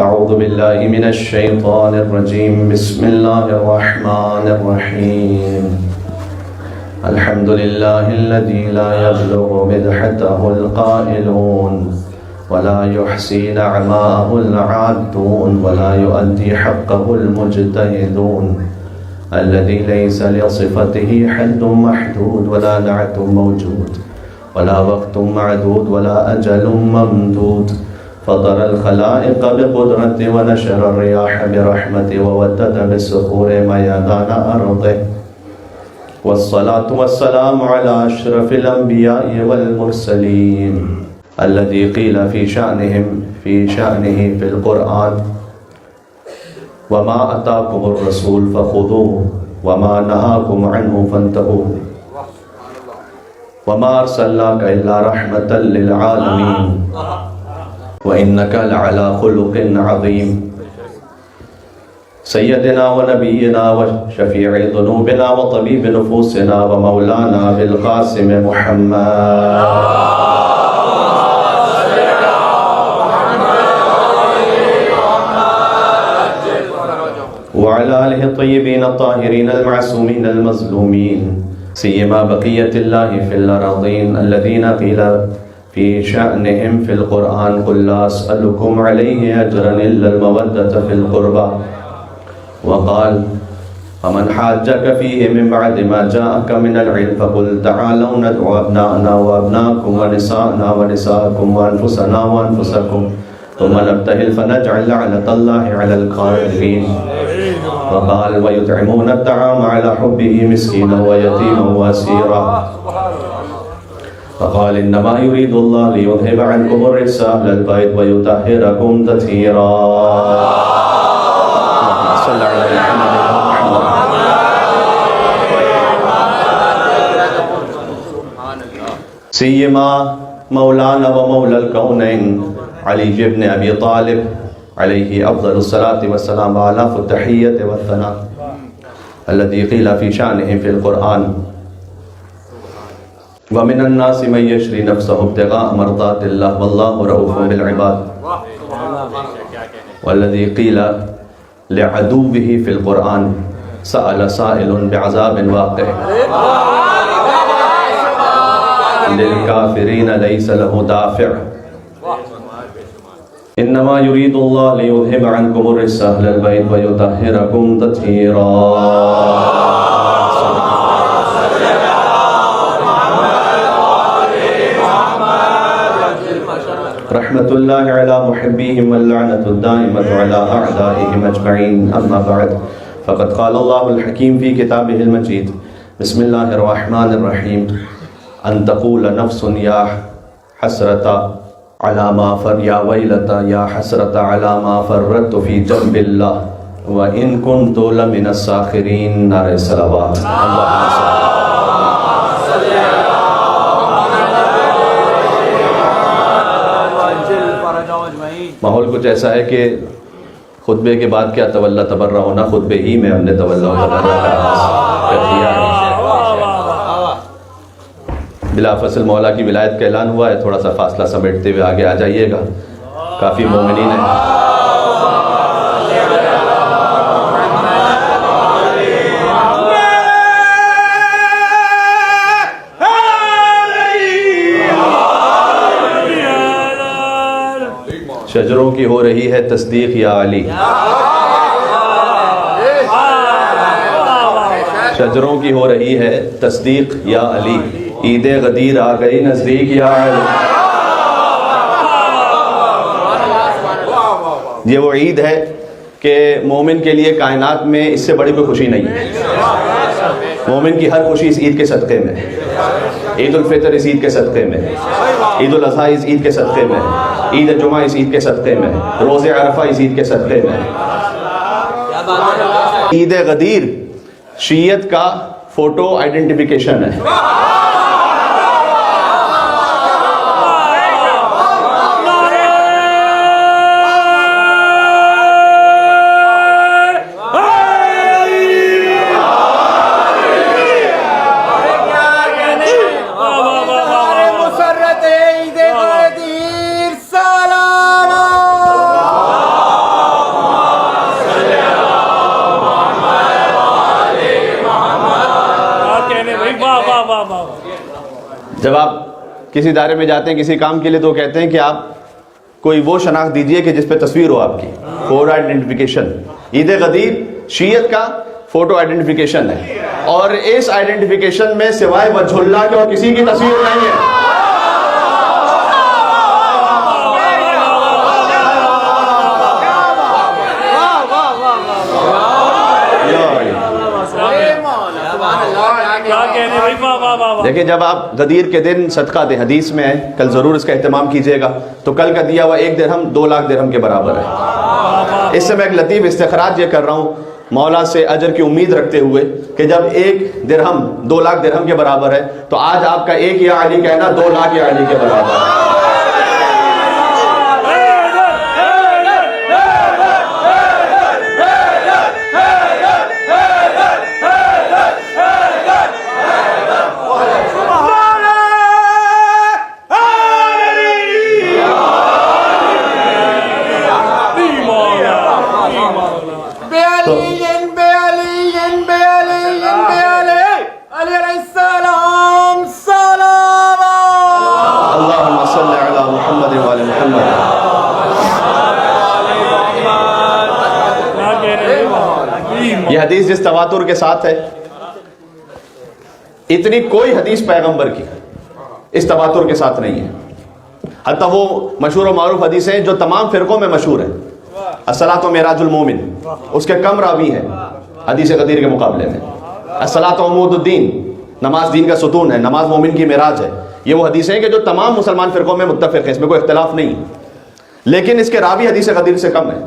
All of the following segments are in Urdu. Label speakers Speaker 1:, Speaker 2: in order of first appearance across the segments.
Speaker 1: أعوذ بالله من الشيطان الرجيم. بسم الله الرحمن الرحيم. الحمد لله الذي لا يبلغ مدحته القائلون ولا يحصي نعماءه العادون ولا يؤدي حقه المجتهدون، الذي ليس لصفته حد محدود ولا نعت موجود ولا وقت معدود ولا أجل ممدود. فطر الخلائق بقدرته ونشر الرياح برحمته وودد بالصخور ميدان أرضه. والصلاة والسلام على أشرف الأنبياء والمرسلين الذي قيل في شأنه في القرآن: وما أتاكم الرسول فخذوه وما نهاكم عنه فانتهوا وما أرسلناك إلا رحمة للعالمين وإنك لعلى خلق عظيم. سيدنا ونبينا وشفيع ذنوبنا وطبيب نفوسنا ومولانا بالقاسم محمد وعلى آله الطيبين الطاهرين المعصومين المظلومين، سيما بقية الله في الأراضين الذين قيل في شأنهم في القرآن: قل لا أسألكم عليه أجرا إلا المودة في القربى. وقال: فمن حاجك فيه من بعد ما جاءك من العلم فقل تعالوا ندعو أبناءنا وأبناءكم ونساءنا ونساءكم وأنفسنا وأنفسكم ثم نبتهل فنجعل لعنة الله على الكاذبين. وقال: ويطعمون الطعام على حبه مسكينا ويتيما وأسيرا. فقال: إنما يريد الله ليذهب عنكم الرجس أهل البيت ويطهركم تطهيرا. صلى على محمد. سيما مولانا ومولى الكونين علي بن أبي طالب عليه أفضل الصلاة والسلام وآلاف التحية والثناء، الذي قيل في شأنه في القرآن: ومن الناس من يشري نفسه ابتغاء مرضات الله والله رؤوف بالعباد. والذي قيل لعدوه في القرآن: سأل سائل بعذاب واقع للكافرين ليس له دافع. إنما يريد الله ليذهب عنكم الرجس أهل البيت ويطهركم تطهيرا. رحمة الله على محبيهم واللعنة الدائمة على أعدائهم أجمعين. أما بعد، فقد قال الله الحكيم في كتابه المجيد: بسم الله الرحمن الرحيم: أن تقول نفس يا حسرة على ما يا ويلتا يا حسرة على ما فرطت في جنب الله وإن كنت لمن الساخرين. نعرہ صلوات. اللهم صل. ماحول کچھ ایسا ہے کہ خطبے کے بعد کیا تولا تبرہ ہونا، خطبے ہی میں ہم نے تولا تبرہ کر دیا ہے. بلا فصل مولا کی ولایت کا اعلان ہوا ہے. تھوڑا سا فاصلہ سمیٹتے ہوئے آگے آ جائیے گا. کافی مومنین ہیں. شجروں کی ہو رہی ہے تصدیق یا علی، شجروں کی ہو رہی ہے تصدیق یا علی، عید غدیر آ گئی نزدیک یا علی. یہ وہ عید ہے کہ مومن کے لیے کائنات میں اس سے بڑی کوئی خوشی نہیں ہے. مومن کی ہر خوشی اس عید کے صدقے میں، عید الفطر اس عید کے صدقے میں، عید الاضحیٰ اس عید کے صدقے میں، عید جمعہ اس عید کے صدقے میں، روز عرفہ اس عید کے صدقے میں. عید غدیر شیعت کا فوٹو آئیڈینٹیفیکیشن ہے. جب آپ کسی دائرے میں جاتے ہیں کسی کام کے لیے تو کہتے ہیں کہ آپ کوئی وہ شناخت دیجئے کہ جس پہ تصویر ہو آپ کی، فوٹو آئیڈینٹیفیکیشن۔ عید غدیر شیعت کا فوٹو آئیڈینٹیفیکیشن ہے، اور اس آئیڈینٹیفیکیشن میں سوائے وجہ اللہ کے اور کسی کی تصویر نہیں ہے۔ دیکھیں جب آپ غدیر کے دن صدقہ دیں، حدیث میں ہے، کل ضرور اس کا اہتمام کیجئے گا، تو کل کا دیا ہوا 1 درہم 2 لاکھ درہم کے برابر ہے۔ اس سے میں ایک لطیف استخراج یہ کر رہا ہوں مولا سے اجر کی امید رکھتے ہوئے کہ جب 1 درہم 2 لاکھ درہم کے برابر ہے تو آج آپ کا 1 یا علی کہنا 2 لاکھ یا علی کے برابر ہے۔ یہ حدیث جس تواتر کے ساتھ ہے، اتنی کوئی حدیث پیغمبر کی اس تواتر کے ساتھ نہیں ہے۔ حتیٰ وہ مشہور و معروف حدیثیں جو تمام فرقوں میں مشہور ہیں، الصلاۃ معراج المومن، اس کے کم راوی ہیں حدیث غدیر کے مقابلے میں۔ الصلاۃ عمود الدین، نماز دین کا ستون ہے، نماز مومن کی معراج ہے۔ یہ وہ حدیثیں ہیں کہ جو تمام مسلمان فرقوں میں متفق ہیں، اس میں کوئی اختلاف نہیں، لیکن اس کے راوی حدیث غدیر سے کم ہے۔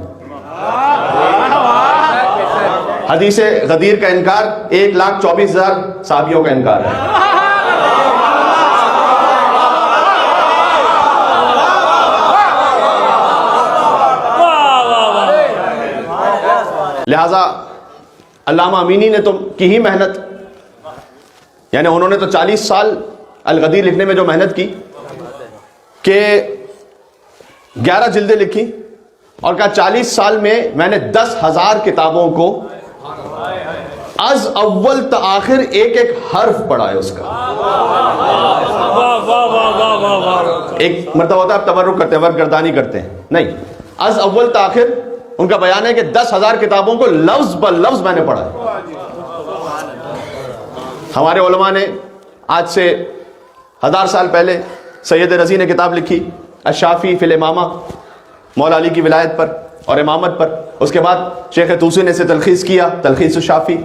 Speaker 1: حدیث غدیر کا انکار 1,24,000 صحابیوں کا انکار ہے۔ لہذا علامہ امینی نے تو کی ہی محنت، یعنی انہوں نے تو 40 سال الغدیر لکھنے میں جو محنت کی کہ 11 جلدیں لکھی، اور کہا 40 سال میں میں نے 10,000 کتابوں کو از اول تا آخر ایک ایک حرف پڑھا ہے اس کا۔ ایک مرتبہ ہوتا ہے آپ تورک کرتے ہیں، ورگردانی کرتے ہیں، نہیں، از اول تا آخر ان کا بیان ہے کہ 10,000 کتابوں کو لفظ بہ لفظ میں نے پڑھا ہے۔ ہمارے علماء نے آج سے 1000 سال پہلے سید رضی نے کتاب لکھی الشافی فی الامامہ، مولا علی کی ولایت پر اور امامت پر۔ اس کے بعد شیخ طوسی نے اسے تلخیص کیا، تلخیص الشافی۔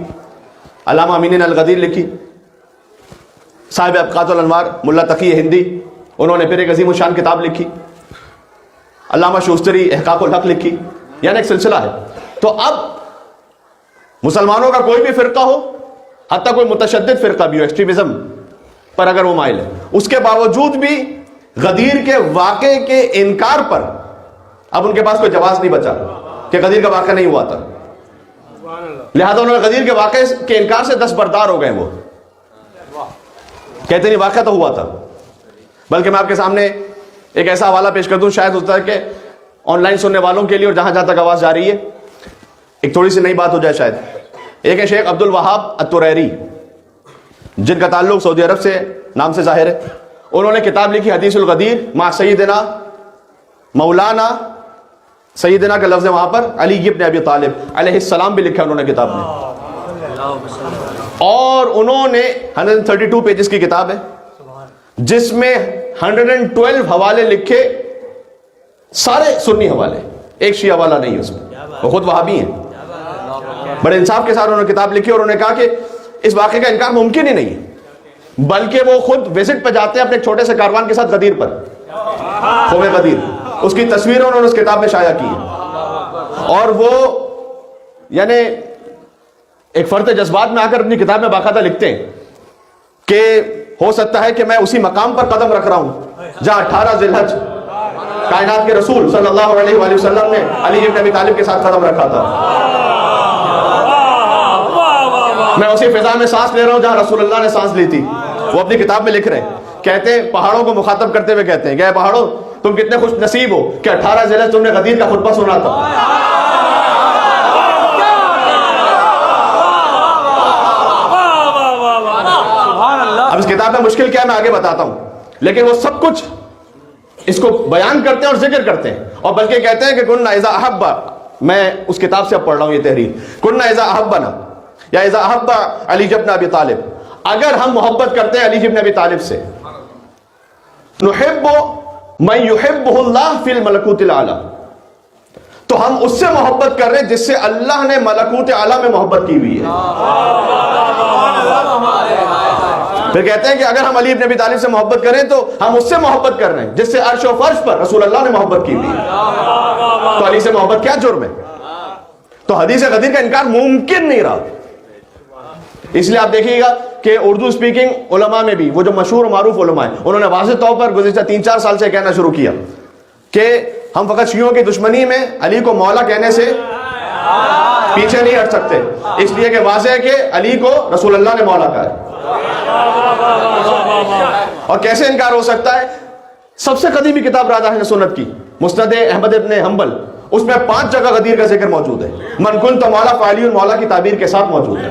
Speaker 1: علامہ امینی نے الغدیر لکھی۔ صاحب ابقات الانوار ملا تقی ہندی، انہوں نے پھر ایک عظیم الشان کتاب لکھی۔ علامہ شوستری احقاق الحق لکھی، یعنی ایک سلسلہ ہے۔ تو اب مسلمانوں کا کوئی بھی فرقہ ہو، حتیٰ کوئی متشدد فرقہ بھی ہو، ایکسٹریمزم پر اگر وہ مائل ہے، اس کے باوجود بھی غدیر کے واقعے کے انکار پر اب ان کے پاس کوئی جواز نہیں بچا کہ غدیر کا واقعہ نہیں ہوا تھا۔ لہذا انہوں نے غدیر کے واقعے کے انکار سے دستبردار ہو گئے، وہ کہتے نہیں واقعہ تو ہوا تھا۔ بلکہ میں آپ کے سامنے ایک ایسا حوالہ پیش کر دوں، شاید ہوتا ہے کہ آن لائن سننے والوں کے لیے اور جہاں جہاں تک آواز جا رہی ہے ایک تھوڑی سی نئی بات ہو جائے شاید۔ ایک ہے شیخ عبد الوہاب الطریری، جن کا تعلق سعودی عرب سے نام سے ظاہر ہے۔ انہوں نے کتاب لکھی حدیث الغدیر مع سیدنا مولانا، سیدنا کا لفظ ہے وہاں پر علی ابن ابی طالب علیہ السلام بھی لکھا انہوں نے کتاب میں، اور انہوں نے 132 پیجز کی کتاب ہے جس میں 112 حوالے لکھے، سارے سنی حوالے، ایک شیعہ والا نہیں ہے اس میں، وہ خود وہابی ہیں۔ بڑے انصاف کے ساتھ انہوں نے کتاب لکھی، اور انہوں نے کہا کہ اس واقعے کا انکار ممکن ہی نہیں ہے، بلکہ وہ خود وزٹ پہ جاتے ہیں اپنے ایک چھوٹے سے کاروان کے ساتھ غدیر پر، قوم غدیر، اس کی تصویریں انہوں نے اس کتاب میں شائع کی ہے۔ اور وہ یعنی ایک فرط جذبات میں آ کر اپنی کتاب میں باقاعدہ لکھتے ہیں کہ ہو سکتا ہے کہ میں اسی مقام پر قدم رکھ رہا ہوں جہاں 18 ذی الحج کائنات کے رسول صلی اللہ علیہ وآلہ وسلم نے علی ابن ابی طالب کے ساتھ قدم رکھا تھا۔ میں اسی فضا میں سانس لے رہا ہوں جہاں رسول اللہ نے سانس لی تھی۔ وہ اپنی کتاب میں لکھ رہے ہیں، کہتے ہیں پہاڑوں کو مخاطب کرتے ہوئے کہتے ہیں کہ اے پہاڑوں، تم کتنے خوش نصیب ہو کہ 18 ذی الحج تم نے غدیر کا خطبہ سنا تھا۔
Speaker 2: اب اس کتاب میں مشکل کیا ہے میں آگے بتاتا ہوں، لیکن وہ سب کچھ اس کو بیان کرتے ہیں اور ذکر کرتے ہیں، اور بلکہ کہتے ہیں کہ کننا اذا احب، میں اس کتاب سے اب پڑھ رہا ہوں یہ تحریر، کننا اذا احبنا یا اذا احب علی بن ابی طالب، اگر ہم محبت کرتے ہیں علی بن ابی طالب سے، نحب من یحبہ اللہ فی الملکوت الاعلی، تو ہم اس سے محبت کر رہے ہیں جس سے اللہ نے ملکوت اعلی میں محبت کی ہوئی ہے۔ پھر کہتے ہیں کہ اگر ہم علی بن ابی طالب سے محبت کریں تو ہم اس سے محبت کر رہے ہیں جس سے عرش و فرش پر رسول اللہ نے محبت کی ہوئی ہے، تو علی سے محبت کیا جرم ہے؟ تو حدیث غدیر کا انکار ممکن نہیں رہا۔ اس لیے آپ دیکھیے گا کہ اردو سپیکنگ علماء میں بھی وہ جو مشہور و معروف علماء ہیں، انہوں نے واضح طور پر گزشتہ 3-4 سال سے کہنا شروع کیا کہ ہم فقط شیعوں کی دشمنی میں علی کو مولا کہنے سے پیچھے نہیں ہٹ سکتے، اس لیے کہ واضح ہے کہ علی کو رسول اللہ نے مولا کہا ہے۔ اور کیسے انکار ہو سکتا ہے؟ سب سے قدیمی کتاب راز اہل سنت کی مسند احمد ابن حنبل، اس میں 5 جگہ غدیر کا ذکر موجود ہے، من کنت مولا فعلی مولا کی تعبیر کے ساتھ موجود ہے،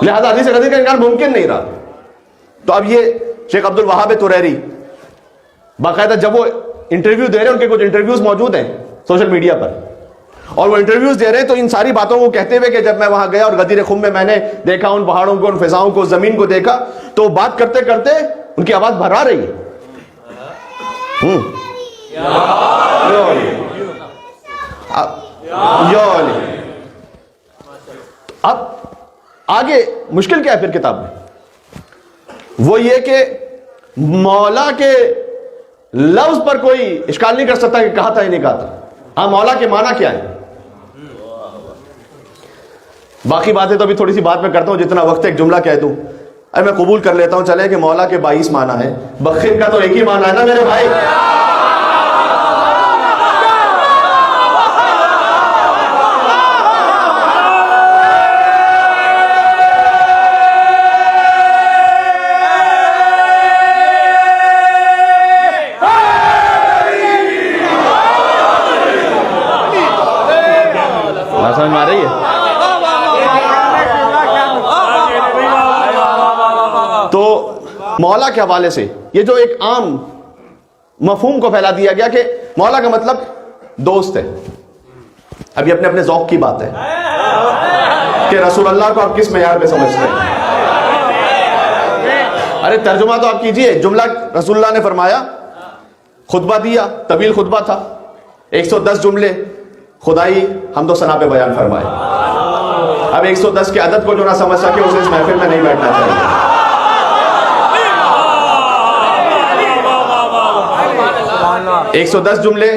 Speaker 2: لہذا حدیث غدیر کا انکار ممکن نہیں رہا۔ تو اب یہ شیخ عبد الوہاب طریری باقاعدہ جب وہ انٹرویو دے رہے ہیں، ان کے کچھ انٹرویوز موجود ہیں سوشل میڈیا پر، اور وہ انٹرویوز دے رہے ہیں تو ان ساری باتوں کو کہتے ہوئے کہ جب میں وہاں گیا اور غدیر خم میں نے دیکھا ان پہاڑوں کو، ان فضاؤں کو، زمین کو دیکھا، تو بات کرتے کرتے ان کی آواز بھرا رہی ہے۔ اب آگے مشکل کیا ہے پھر کتاب میں؟ وہ یہ کہ مولا کے لفظ پر کوئی اشکال نہیں کر سکتا کہ کہا تھا یا نہیں کہا تھا۔ ہاں، مولا کے معنی کیا ہے؟ باقی باتیں تو ابھی تھوڑی سی بات میں کرتا ہوں، جتنا وقت ایک جملہ کہہ دوں۔ ارے میں قبول کر لیتا ہوں چلے کہ مولا کے 22 معنی ہے، بخیر کا تو ایک ہی معنی ہے نا میرے بھائی۔ سمجھ میں آ رہی ہے؟ تو مولا کے حوالے سے یہ جو ایک عام مفہوم کو پھیلا دیا گیا کہ مولا کا مطلب دوست ہے، اب یہ اپنے اپنے ذوق کی بات ہے کہ رسول اللہ کو آپ کس معیار پہ سمجھتے ہیں۔ ارے ترجمہ تو آپ کیجئے، جملہ رسول اللہ نے فرمایا، خطبہ دیا، طویل خطبہ تھا، 110 جملے خدائی حمد و ثنا پہ بیان فرمائے۔ اب 110 کے عدد کو جو نہ سمجھ سکے اسے اس محفل میں نہیں بیٹھنا چاہیے۔ 110 جملے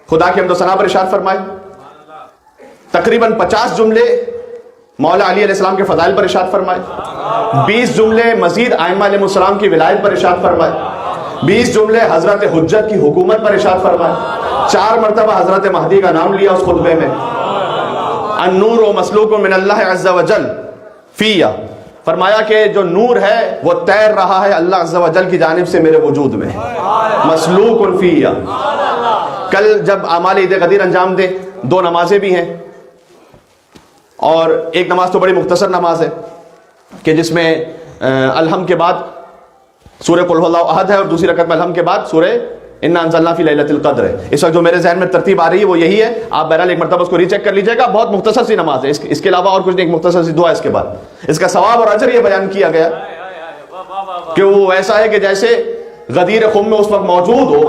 Speaker 2: خدا کی حمد و ثنا پر ارشاد فرمائے، تقریباً 50 جملے مولا علی علیہ السلام کے فضائل پر ارشاد فرمائے، 20 جملے مزید ائمہ علیہ السلام کی ولایت پر ارشاد فرمائے، 20 جملے حضرت حجت کی حکومت پر ارشاد فرمائے، 4 مرتبہ حضرت مہدی کا نام لیا اس خطبے میں، النور و مسلوک من اللہ عز و جل فیہ، فرمایا کہ جو نور ہے وہ تیر رہا ہے اللہ عز و جل کی جانب سے میرے وجود میں، مسلوک فیہ۔ کل جب اعمال عید غدیر انجام دیں، 2 نمازیں بھی ہیں، اور ایک نماز تو بڑی مختصر نماز ہے کہ جس میں الحمد کے بعد سورہ قل هو اللہ احد ہے، اور دوسری رکعت میں الحمد کے بعد سورہ انا انزلنا فی لیلۃ القدر ہے۔ اس وقت جو میرے ذہن میں ترتیب آ رہی ہے وہ یہی ہے، آپ بہرحال ایک مرتبہ اس کو ری چیک کر لیجئے گا، بہت مختصر سی نماز ہے، اس کے علاوہ اور کچھ نہیں، ایک مختصر سی دعا ہے۔ اس کے بعد اس کا ثواب اور اجر یہ بیان کیا گیا کہ وہ ایسا ہے کہ جیسے غدیر خم میں اس وقت موجود ہو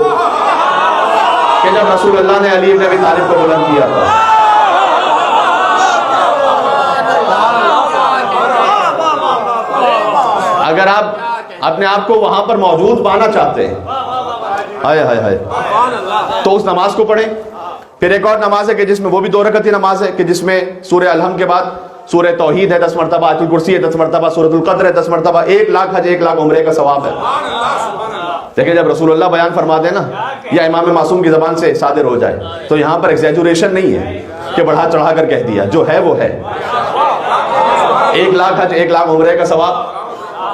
Speaker 2: کہ جب رسول اللہ نے علی بن ابی طالب کو بلند کیا تھا۔ اگر آپ اپنے آپ کو وہاں پر موجود پانا چاہتے ہیں، ہائے ہائے ہائے، تو اس نماز کو پڑھیں۔ پھر ایک اور نماز ہے کہ جس میں وہ بھی 2 رکعتی نماز ہے کہ جس میں سورہ الحمد کے بعد سورہ توحید ہے 10 مرتبہ، آیت الکرسی ہے 10 مرتبہ، سورۃ القدر ہے 10 مرتبہ، 1 لاکھ حج 1 لاکھ عمرے کا ثواب ہے۔ دیکھیں جب رسول اللہ بیان فرما دے نا یا امام معصوم کی زبان سے صادر ہو جائے تو یہاں پر ایگزیجوریشن نہیں ہے کہ بڑھا چڑھا کر کہہ دیا، جو ہے وہ ہے۔ 1 لاکھ حج 1 لاکھ عمرے کا ثواب۔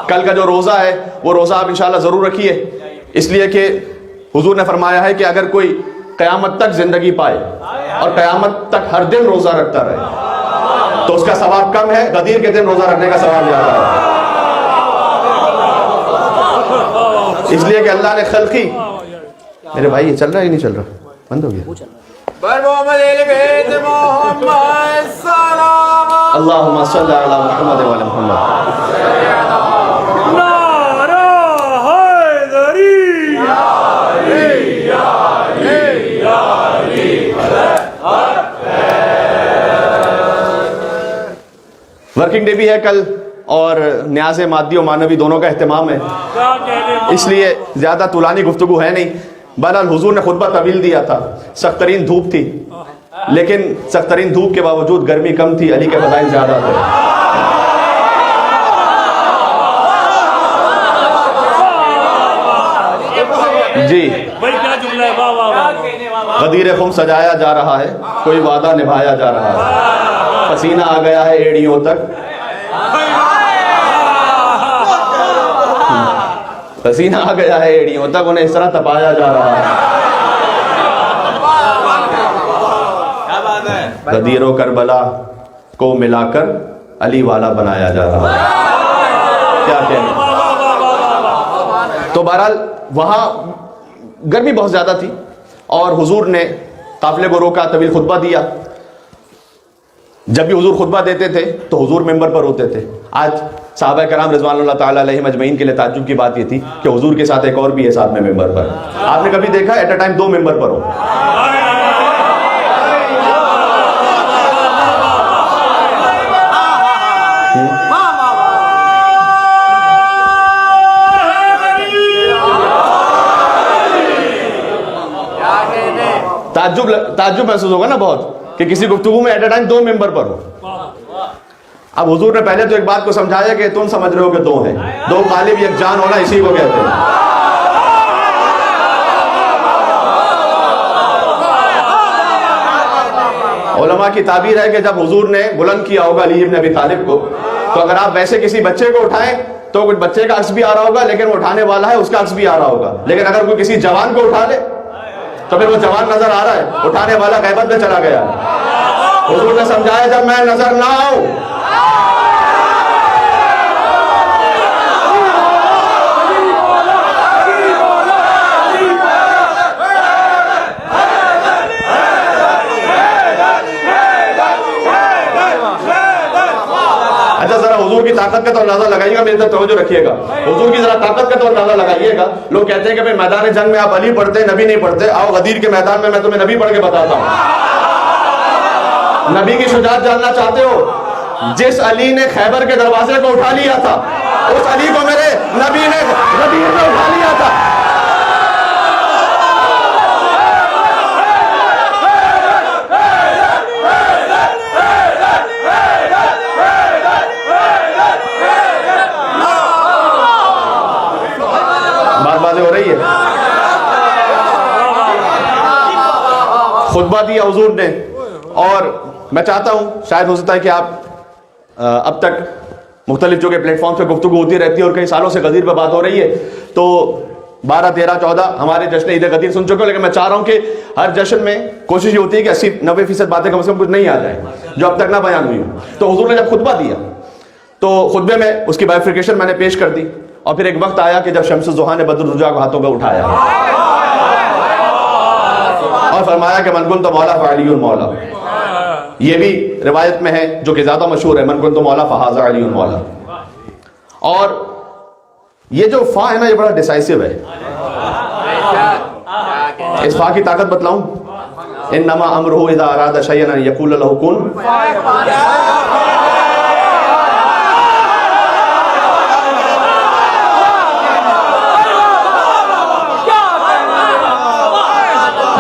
Speaker 2: کل کا جو روزہ ہے وہ روزہ آپ انشاءاللہ ضرور رکھیے، اس لیے کہ حضور نے فرمایا ہے کہ اگر کوئی قیامت تک زندگی پائے اور قیامت تک ہر دن روزہ رکھتا رہے تو اس کا ثواب کم ہے، غدیر کے دن روزہ رکھنے کا ثواب زیادہ ہے۔ اس لیے کہ اللہ نے خلقی. میرے بھائی یہ چل رہا ہے کہ نہیں چل رہا؟ بند ہو گیا. اللہم صلی علی محمد و علی محمد. ورکنگ ڈے بھی ہے کل اور نیاز مادی و معنوی دونوں کا اہتمام ہے, اس لیے زیادہ طولانی گفتگو ہے نہیں. بہرحال حضور نے خطبہ طویل دیا تھا, سخت ترین دھوپ تھی, لیکن سخت ترین دھوپ کے باوجود گرمی کم تھی, علی کے فضائل زیادہ تھے. جی غدیر خم سجایا جا رہا ہے, کوئی وعدہ نبھایا جا رہا ہے, پسینہ آ گیا ہے ایڑیوں تک, پسینہ آ گیا ہے ایڑیوں تک, انہیں اس طرح تپایا جا رہا ہے. غدیر و کربلا کو ملا کر علی والا بنایا جا رہا ہے. کیا کہنا. تو بہرحال وہاں گرمی بہت زیادہ تھی اور حضور نے قافلے کو روکا, طویل خطبہ دیا. جب بھی حضور خطبہ دیتے تھے تو حضور ممبر پر ہوتے تھے. آج صحابہ کرام رضوان اللہ تعالیٰ علیہم اجمعین کے لیے تعجب کی بات یہ تھی کہ حضور کے ساتھ ایک اور بھی ہے ساتھ میں ممبر پر. آپ نے کبھی دیکھا ایٹ اے ٹائم 2 ممبر پر ہو؟ تعجب محسوس ہوگا نا بہت کہ کسی گفتگو میں ایٹ اے ٹائم 2 ممبر پر ہو. اب حضور نے پہلے تو ایک بات کو سمجھایا کہ تم سمجھ رہے ہو کہ 2 ہیں, 2 غالب یکجان ہونا اسی کو کہتے ہیں. علماء کی تعبیر ہے کہ جب حضور نے بلند کیا ہوگا علی ابن ابی طالب کو, تو اگر آپ ویسے کسی بچے کو اٹھائیں تو کچھ بچے کا عکس بھی آ رہا ہوگا, لیکن وہ اٹھانے والا ہے اس کا عکس بھی آ رہا ہوگا. لیکن اگر کوئی کسی جوان کو اٹھا لے تو پھر وہ جوان نظر آ رہا ہے, اٹھانے والا غیبت میں چلا گیا. حضور نے سمجھایا جب میں نظر نہ آؤں اچھا ذرا حضور کی طاقت کا تو اندازہ لگائیے گا, میری طرف توجہ رکھیے گا. حضور کی ذرا طاقت کا تو اندازہ لگائیے گا. لوگ کہتے ہیں کہ بھئی میدان جنگ میں آپ علی پڑھتے نبی نہیں پڑھتے. آؤ غدیر کے میدان میں تمہیں نبی پڑھ کے بتاتا ہوں. نبی کی شجاعت جاننا چاہتے ہو؟ جس علی نے خیبر کے دروازے کو اٹھا لیا تھا, اس علی کو میرے نبی نے اٹھا لیا تھا. بات ہو رہی ہے. خطبہ دیا حضور نے, اور میں چاہتا ہوں شاید ہو سکتا ہے کہ آپ اب تک مختلف جو کہ پلیٹ فارم پہ گفتگو ہوتی رہتی ہے اور کئی سالوں سے غدیر پہ بات ہو رہی ہے, تو 12, 13, 14 ہمارے جشن عید غدیر سن چکے ہو, لیکن میں چاہ رہا ہوں کہ ہر جشن میں کوشش یہ ہوتی ہے کہ 80-90% باتیں کم سے کم کچھ نہیں آ جائیں جو اب تک نہ بیان ہوئی ہوں. تو حضور نے جب خطبہ دیا تو خطبے میں اس کی بائفرکیشن میں نے پیش کر دی, اور پھر ایک وقت آیا کہ جب شمس الضحیٰ نے بدر الرجا کو ہاتھوں پہ اٹھایا اور فرمایا کہ من کنت مولا فعلی المولا. یہ بھی روایت میں ہے جو کہ زیادہ مشہور ہے, من کنت مولا فہذا علی المولا. اور یہ جو فا ہے نا, یہ بڑا ڈیسائسو ہے. اس فا کی طاقت بتلاؤں, انما امرہ اذا اراد شیئا ان یقول له کن.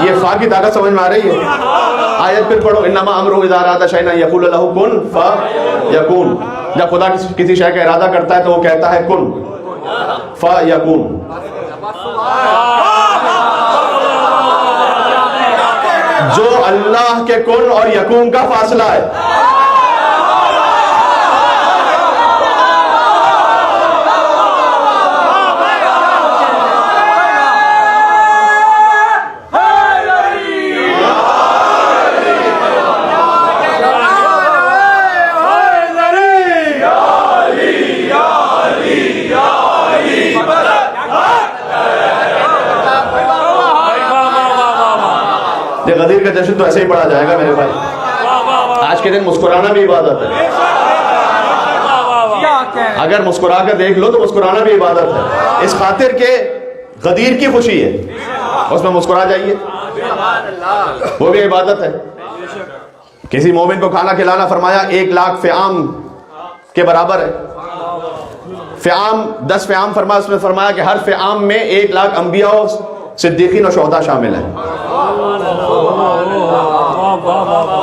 Speaker 2: یہ فا کی طاقت سمجھ میں آ رہی ہے؟ آیت پھر پڑھو, انما امرہ اذا اراد شیئا ان یقول له کن فیکون. جب خدا کسی شے کا ارادہ کرتا ہے تو وہ کہتا ہے کن فیکون. جو اللہ کے کن اور یکون کا فاصلہ ہے, غدیر کا جشن تو ایسے ہی پڑھا جائے گا میرے بھائی. آج کے دن مسکرانا بھی عبادت ہے. اگر مسکرا کر دیکھ لو تو مسکرانا بھی عبادت ہے. اس خاطر کہ غدیر کی خوشی ہے, اس میں مسکرا جائیے, وہ بھی عبادت ہے. کسی مومن کو کھانا کھلانا فرمایا 1,00,000 فیام کے برابر ہے. فیام 10 فیام فرمایا, اس میں فرمایا کہ ہر فیام میں 1,00,000 انبیاء و صدیقین و شہداء شامل ہیں.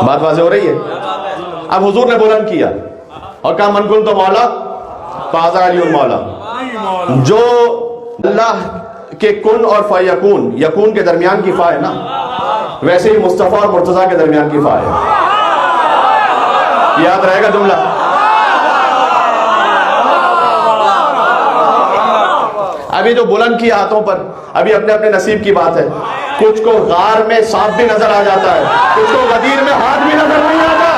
Speaker 2: بات واضح ہو رہی ہے. اب حضور نے بلند کیا اور کہا من کنت مولا فہذا علی المولا. جو اللہ کے کن اور فیکون, یکون کے درمیان کی فا ہے نا, ویسے ہی مصطفیٰ اور مرتضیٰ کے درمیان کی فا ہے. یاد رہے گا جملہ. ابھی جو بلند کیا ہاتھوں پر, ابھی اپنے اپنے نصیب کی بات ہے. کچھ کو غار میں سانپ بھی نظر آ جاتا ہے, کچھ کو غدیر میں ہاتھ بھی نظر نہیں آتا.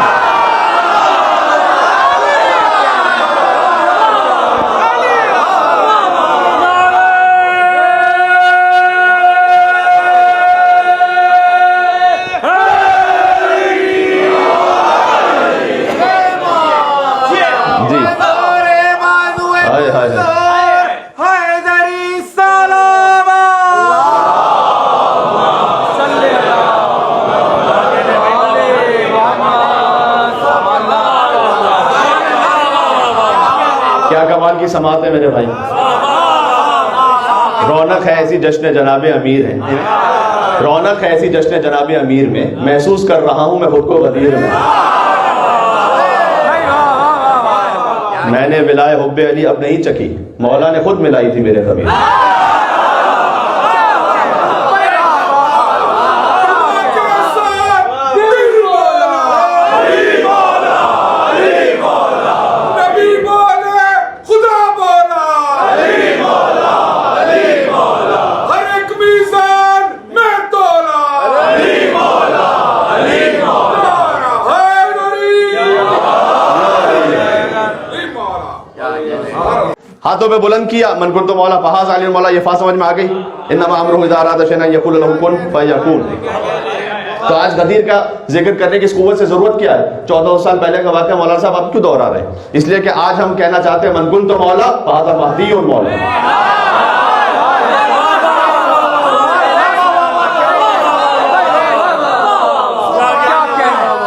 Speaker 2: کی سماعت ہے میرے بھائی. رونق ہے ایسی جشن جناب امیر ہے, رونق ہے ایسی جشن جناب امیر میں, محسوس کر رہا ہوں میں خود کو غدیر میں. میں نے ولائے حب علی اب نہیں چکی, مولا نے خود ملائی تھی میرے خبیر. ہاتھوں پہ بلند کیا من کنت مولا فہذا علی المولا. یہ فا سمجھ میں آ گئی. انما امرہ اذا اراد شیئا ان یقول له کن فیکون. تو آج غدیر کا ذکر کرنے کی اس قوت سے ضرورت کیا ہے؟ 1400 سال پہلے کا واقعہ مولانا صاحب آپ کیوں دوہرا رہے ہیں؟ اس لیے کہ آج ہم کہنا چاہتے ہیں من کنت مولا فہذا مہدی مولا.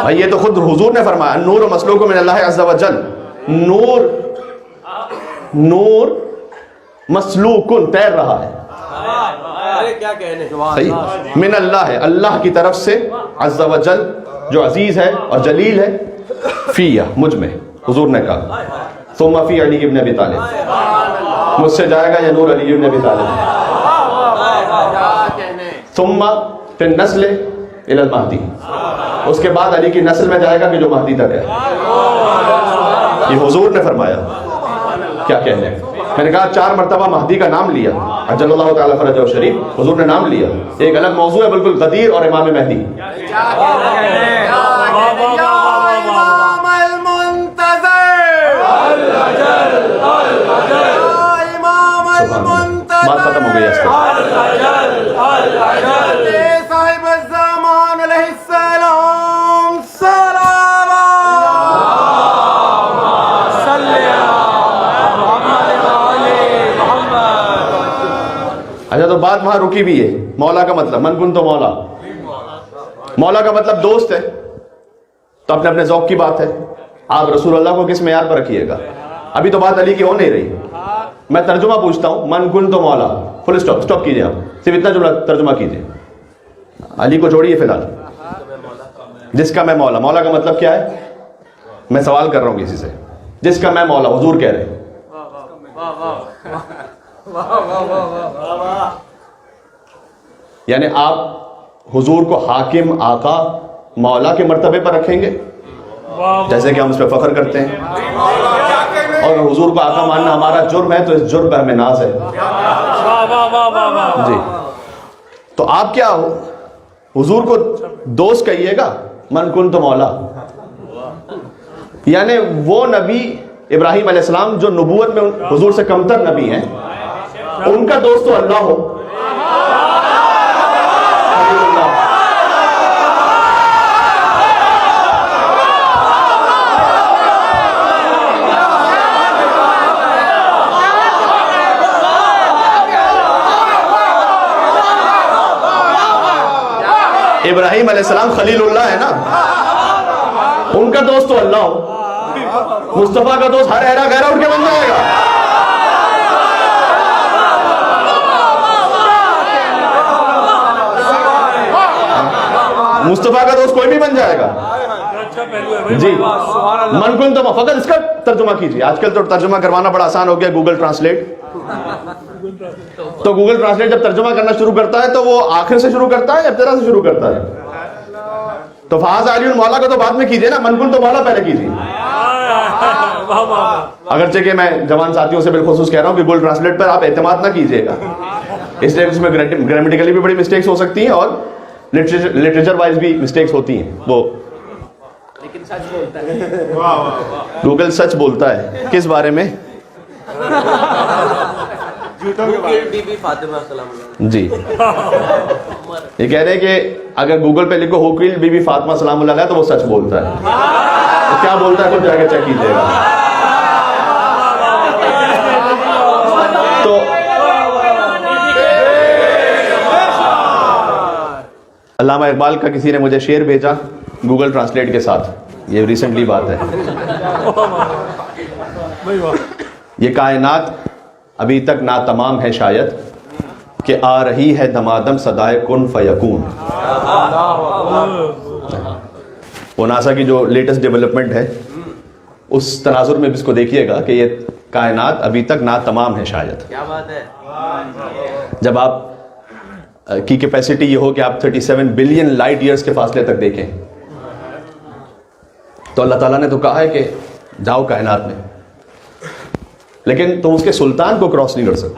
Speaker 2: بھائی یہ تو خود حضور نے فرمایا نور مسلوک من اللہ عز و جل. نور مسلوکن تیر رہا ہے, من اللہ ہے, اللہ کی طرف سے, عز و جل جو عزیز ہے اور جلیل ہے, فیہ مجھ میں. حضور نے کہا ثم فی علی ابن ابی طالب, مجھ سے جائے گا یہ نور علی ابن ابی طالب. ثم فی النسل الی المہدی, اس کے بعد علی کی نسل میں جائے گا کہ جو مہدی تک ہے. یہ حضور نے فرمایا. کیا کہنے, میں نے کہا 4 مرتبہ مہدی کا نام لیا, اجل اللہ تعالیٰ فرجہ شریف, حضور نے نام لیا. ایک الگ موضوع ہے بالکل, غدیر اور امام مہدی. بات ختم ہو گئی اس کا. اچھا تو بات وہاں رکی بھی ہے. مولا کا مطلب من کنت مولا, مولا کا مطلب دوست ہے. تو اپنے اپنے ذوق کی بات ہے. آپ رسول اللہ کو کس معیار پر رکھیے گا. ابھی تو بات علی کی ہو نہیں رہی. میں ترجمہ پوچھتا ہوں, من کنت مولا, فل اسٹاپ, اسٹاپ کیجئے, آپ صرف اتنا جملہ ترجمہ کیجئے. علی کو چھوڑیے فی الحال. جس کا میں مولا, مولا کا مطلب کیا ہے؟ میں سوال کر رہا ہوں کسی سے. جس کا میں مولا, حضور کہہ رہے ہیں. یعنی آپ حضور کو حاکم, آقا, مولا کے مرتبے پر رکھیں گے, جیسے کہ ہم اس پہ فخر کرتے ہیں. اور حضور کو آقا ماننا ہمارا جرم ہے, تو اس جرم پہ ہمیں ناز ہے. جی تو آپ کیا ہو, حضور کو دوست کہیے گا, من کنت مولا. یعنی وہ نبی ابراہیم علیہ السلام جو نبوت میں حضور سے کمتر نبی ہیں, ان کا دوست تو اللہ ہو. ابراہیم علیہ السلام خلیل اللہ ہے نا، ان کا دوست تو اللہ ہو، مصطفیٰ کا دوست ہر ایرا غیرہ اٹھ کے بن جائے گا؟ مصطفیٰ کا دوست کوئی بھی بن جائے گا؟ جی من کنت فقط اس کا ترجمہ کیجیے. آج کل تو ترجمہ کروانا بڑا آسان ہو گیا، گوگل ٹرانسلیٹ. تو گوگل ٹرانسلیٹ جب ترجمہ کرنا شروع کرتا ہے تو وہ آخر سے شروع کرتا ہے یا ابتدا سے شروع کرتا ہے؟ تو فاز علی المولا کا تو بعد میں کیجیے نا، من کنت مولا پہلے کیجیے. اگرچہ کہ میں جوان ساتھیوں سے بالخصوص کہہ رہا ہوں کہ گوگل ٹرانسلیٹ پر آپ اعتماد نہ کیجیے گا، اس لیے اس میں گرامیٹیکلی بھی بڑی مسٹیکس ہو سکتی ہیں اور لٹریچر وائز بھی مسٹیکس ہوتی ہیں. وہ گوگل سچ بولتا ہے کس بارے میں؟ جی یہ کہہ رہے ہیں کہ اگر گوگل پہ لکھو ہو کل بی بی فاطمہ سلام اللہ علیہا تو وہ سچ بولتا ہے. تو کیا بولتا ہے خود جا کے چیک کیجیے گا. تو علامہ اقبال کا کسی نے مجھے شعر بھیجا گوگل ٹرانسلیٹ کے ساتھ، یہ ریسنٹلی بات ہے. یہ کائنات ابھی تک ناتمام ہے شاید کہ آ رہی ہے دمادم صدائے کن فیکون. وہ ناسا کی جو لیٹسٹ ڈیولپمنٹ ہے اس تناظر میں بھی اس کو دیکھیے گا کہ یہ کائنات ابھی تک ناتمام ہے شاید.
Speaker 3: کیا بات ہے.
Speaker 2: جب آپ کی کیپیسٹی یہ ہو کہ آپ 37 بلین لائٹ ایئرز کے فاصلے تک دیکھیں تو اللہ تعالیٰ نے تو کہا ہے کہ جاؤ کائنات میں، لیکن تم اس کے سلطان کو کراس نہیں کر سکتے.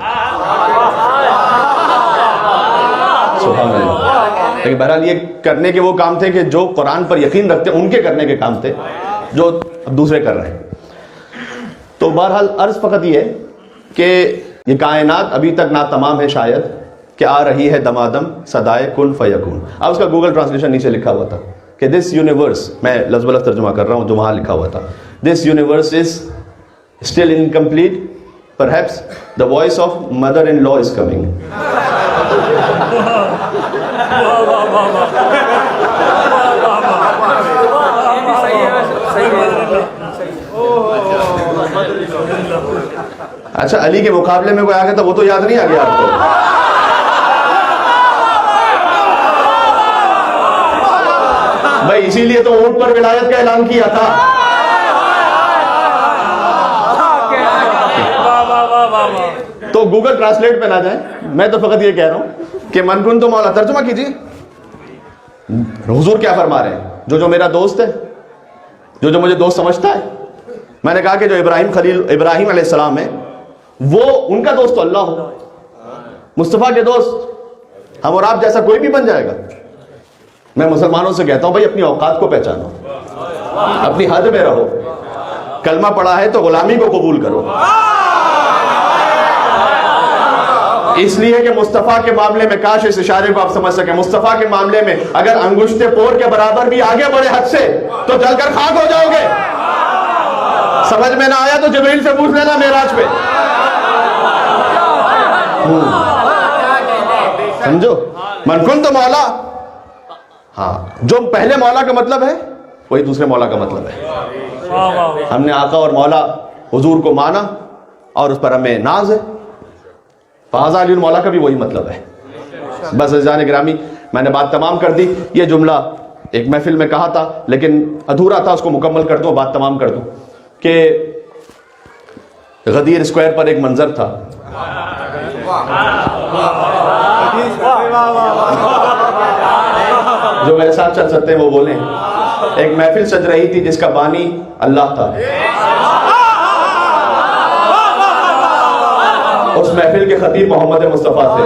Speaker 2: سبحان اللہ. لیکن بہرحال یہ کرنے کے وہ کام تھے کہ جو قرآن پر یقین رکھتے ان کے کرنے کے کام تھے جو اب دوسرے کر رہے ہیں. تو بہرحال عرض فقط یہ ہے کہ یہ کائنات ابھی تک ناتمام ہے شاید کہ آ رہی ہے دمادم صدائے کن فیکون. اب اس کا گوگل ٹرانسلیشن نیچے لکھا ہوا تھا کہ دس یونیورس، میں لفظ بلفظ ترجمہ کر رہا ہوں جو وہاں لکھا ہوا تھا، this universe is still incomplete, perhaps the voice of mother in law is coming. اچھا علی کے مقابلے میں کوئی آ گیا تھا وہ تو یاد نہیں آ گیا آپ کو؟ بھائی اسی لیے تو اونٹ پر ولایت کا اعلان کیا تھا. تو گوگل ٹرانسلیٹ پہ نہ جائیں، میں تو فقط یہ کہہ رہا ہوں کہ من کن تو مولا ترجمہ کیجیے. حضور کیا فرما رہے ہیں؟ جو میرا دوست ہے، جو مجھے دوست سمجھتا ہے. میں نے کہا کہ جو ابراہیم علیہ السلام ہے وہ ان کا دوست تو اللہ ہو، مصطفیٰ کے دوست ہم اور آپ جیسا کوئی بھی بن جائے گا. میں مسلمانوں سے کہتا ہوں بھائی اپنی اوقات کو پہچانو، اپنی حد میں رہو. کلمہ پڑھا ہے تو غلامی کو قبول کرو. اس لیے کہ مصطفیٰ کے معاملے میں کاش اس اشارے کو آپ سمجھ سکیں. مصطفیٰ کے معاملے میں اگر انگشت پور کے برابر بھی آگے بڑھے حد سے تو جل کر خاک ہو جاؤ گے. سمجھ میں نہ آیا تو جبریل سے پوچھ لینا معراج پہ. سمجھو من کنت مولا، ہاں جو پہلے مولا کا مطلب ہے وہی دوسرے مولا کا مطلب ہے. ہم نے آقا اور مولا حضور کو مانا اور اس پر ہمیں ناز ہے. فاز علی المولا کا بھی وہی مطلب ہے. بس عزیزان گرامی میں نے بات تمام کر دی. یہ جملہ ایک محفل میں کہا تھا لیکن ادھورا تھا، اس کو مکمل کر دوں، بات تمام کر دوں کہ غدیر اسکوائر پر ایک منظر تھا. جو میرے ساتھ چل سکتے ہیں وہ بولیں. ایک محفل سج رہی تھی جس کا بانی اللہ تھا. اس محفل کے خطیب محمد مصطفیٰ تھے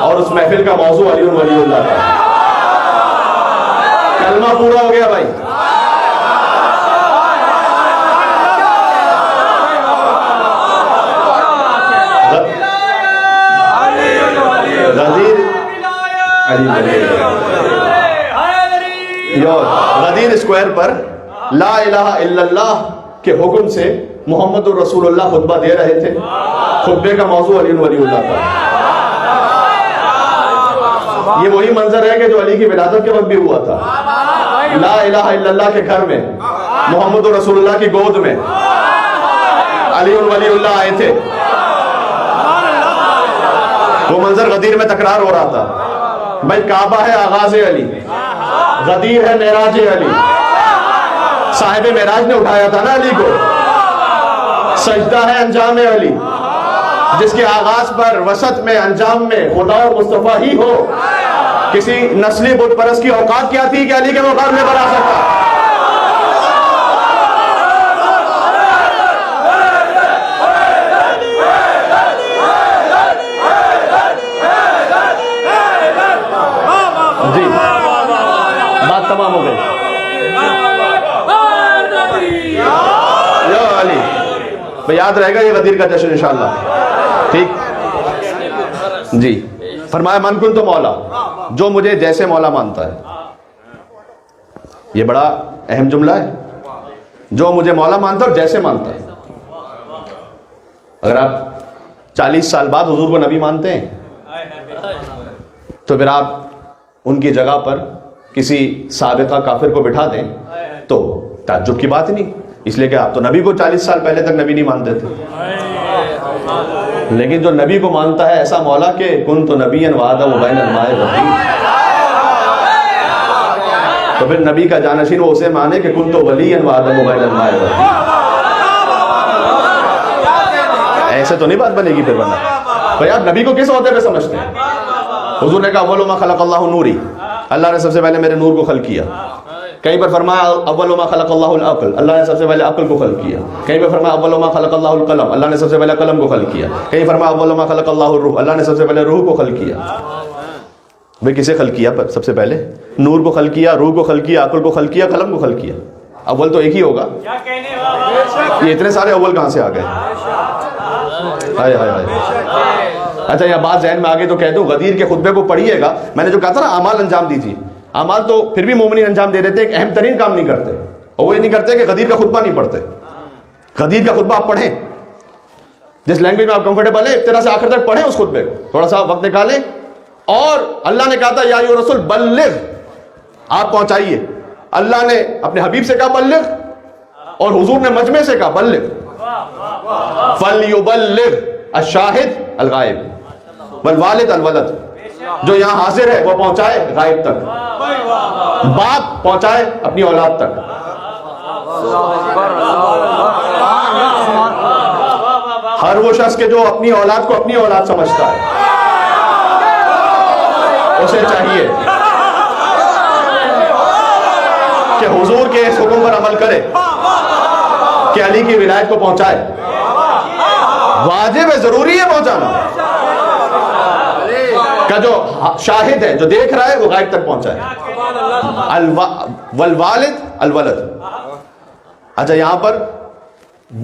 Speaker 2: اور اس محفل کا موضوع علی ولی اللہ تھا. کلمہ پورا ہو گیا بھائی. غدیر اسکوائر پر لا الہ الا اللہ کے حکم سے محمد الرسول اللہ خطبہ دے رہے تھے. خطبے کا موضوع علی ولی اللہ تھا. یہ وہی منظر ہے کہ جو علی کی ولادت کے وقت بھی ہوا تھا. لا الہ الا اللہ کے گھر میں محمد رسول اللہ کی گود میں علی ولی اللہ آئے تھے. وہ منظر غدیر میں تکرار ہو رہا تھا. بھائی کعبہ ہے آغاز علی، غدیر ہے معراج علی. صاحب معراج نے اٹھایا تھا نا علی کو. سجدہ ہے انجام علی، جس کے آغاز پر وسط میں انجام میں خدا و مصطفیٰ ہی ہو. کسی نسلی بت پرست کی اوقات کیا تھی کہ علی کے مقابلے بنا سکتا؟ جی بات تمام ہو گئی. یا علی بھائی یاد رہے گا یہ غدیر کا جشن انشاءاللہ. ٹھیک جی. فرمایا من کن تو مولا، جو مجھے جیسے مولا مانتا ہے. یہ بڑا اہم جملہ ہے. جو مجھے مولا مانتا ہے اور جیسے مانتا ہے. اگر آپ 40 سال بعد حضور کو نبی مانتے ہیں تو پھر آپ ان کی جگہ پر کسی سابقہ کافر کو بٹھا دیں تو تعجب کی بات نہیں، اس لیے کہ آپ تو نبی کو 40 سال پہلے تک نبی نہیں مانتے تھے. لیکن جو نبی کو مانتا ہے ایسا مولا کہ کن تو نبی وعدہ بین الماء والطین، تو پھر نبی کا جانشین وہ اسے مانے کہ کن تو ولی وعدہ بین الماء والطین. ایسے تو نہیں بات بنے گی پھر. ورنہ بھائی آپ نبی کو کس عہدے پہ سمجھتے ہیں؟ حضور نے کہا اول ما خلق اللہ نوری، اللہ نے سب سے پہلے میرے نور کو خلق کیا. کہیں پر فرمایا اول ما خلق اللہ العقل، اللہ نے سب سے پہلے عقل کو خلق کیا. کہیں پر فرمایا اول ما خلق اللہ القلم، اللہ نے سب سے پہلے قلم کو خلق کیا. کہیں فرمایا اول ما خلق اللہ الروح، اللہ نے سب سے پہلے روح کو خلق کیا. بھئی کسے خلق کیا سب سے پہلے؟ نور کو خلق کیا، روح کو خلق کیا، عقل کو خلق کیا، قلم کو خلق کیا. اول تو ایک ہی ہوگا. یہ اتنے سارے اول کہاں سے آ گئے؟ ہائے ہائے ہائے. اچھا یہ بات ذہن میں آگے تو کہہ دوں، غدیر کے خطبے کو پڑھیے گا. میں نے جو کہا تھا نا اعمال انجام دیجیے. اعمال تو پھر بھی مومنین انجام دے دیتے، ایک اہم ترین کام نہیں کرتے، اور وہ یہ نہیں کرتے کہ غدیر کا خطبہ نہیں پڑھتے. غدیر کا خطبہ آپ پڑھیں، جس لینگویج میں آپ کمفرٹیبل ہیں ابتدا سے آخر تک پڑھیں اس خطبے کو. تھوڑا سا وقت نکالیں. اور اللہ نے کہا تھا یا ایھا رسول بلغ، آپ پہنچائیے. اللہ نے اپنے حبیب سے کہا بلغ، اور حضور نے مجمع سے کہا بلغ. فلیبلغ الشاہد الغائب والوالد الولد، جو یہاں حاضر ہے وہ پہنچائے غائب تک، باپ پہنچائے اپنی اولاد تک. ہر وہ شخص کے جو اپنی اولاد کو اپنی اولاد سمجھتا ہے اسے چاہیے کہ حضور کے اس حکم پر عمل کرے کہ علی کی ولایت کو پہنچائے. واجب ہے، ضروری ہے پہنچانا. کا جو شاہد ہے، جو دیکھ رہا ہے، وہ غائب تک پہنچائے. والوالد الولد. اچھا یہاں پر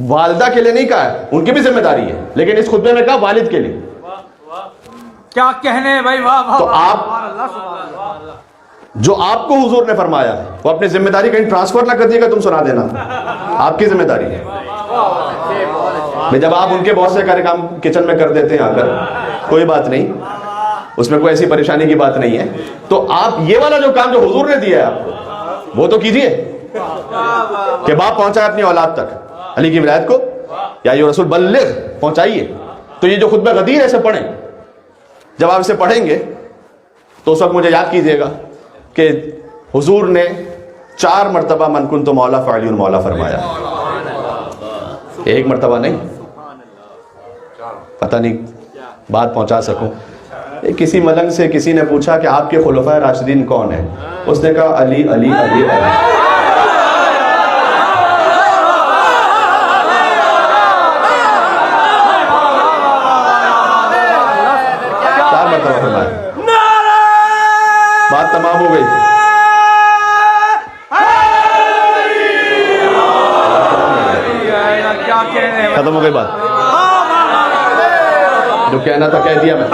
Speaker 2: والدہ کے لیے نہیں کہا ہے، ان کی بھی ذمہ داری ہے، لیکن اس خطبے میں کہا والد کے لیے.
Speaker 3: کیا کہنے بھائی. واہ.
Speaker 2: تو آپ جو آپ کو حضور نے فرمایا وہ اپنی ذمہ داری کہیں ٹرانسفر نہ کر دیے گا، تم سنا دینا، آپ کی ذمہ داری ہے. جب آپ ان کے بہت سے سارے کام کچن میں کر دیتے ہیں آ کر، کوئی بات نہیں، اس میں کوئی ایسی پریشانی کی بات نہیں ہے. تو آپ یہ والا جو کام جو حضور نے دیا ہے آپ کو، وہ تو کیجئے کہ باپ پہنچائے اپنی اولاد تک علی کی ولایت کو. یا ایھا رسول بلغ، پہنچائیے. تو یہ جو خطبہ غدیر ہے اسے پڑھیں. جب آپ اسے پڑھیں گے تو اس وقت مجھے یاد کیجئے گا کہ حضور نے 4 مرتبہ من کنت مولا فعلی مولا فرمایا. ایک مرتبہ نہیں. پتہ نہیں بات پہنچا سکوں. کسی ملنگ سے کسی نے پوچھا کہ آپ کے خلفائے راشدین کون ہیں؟ اس نے کہا علی علی علی علی. 4 مرتبہ فرمایا. بات تمام ہو گئی. ختم ہو گئی بات. جو کہنا تھا کہہ دیا میں.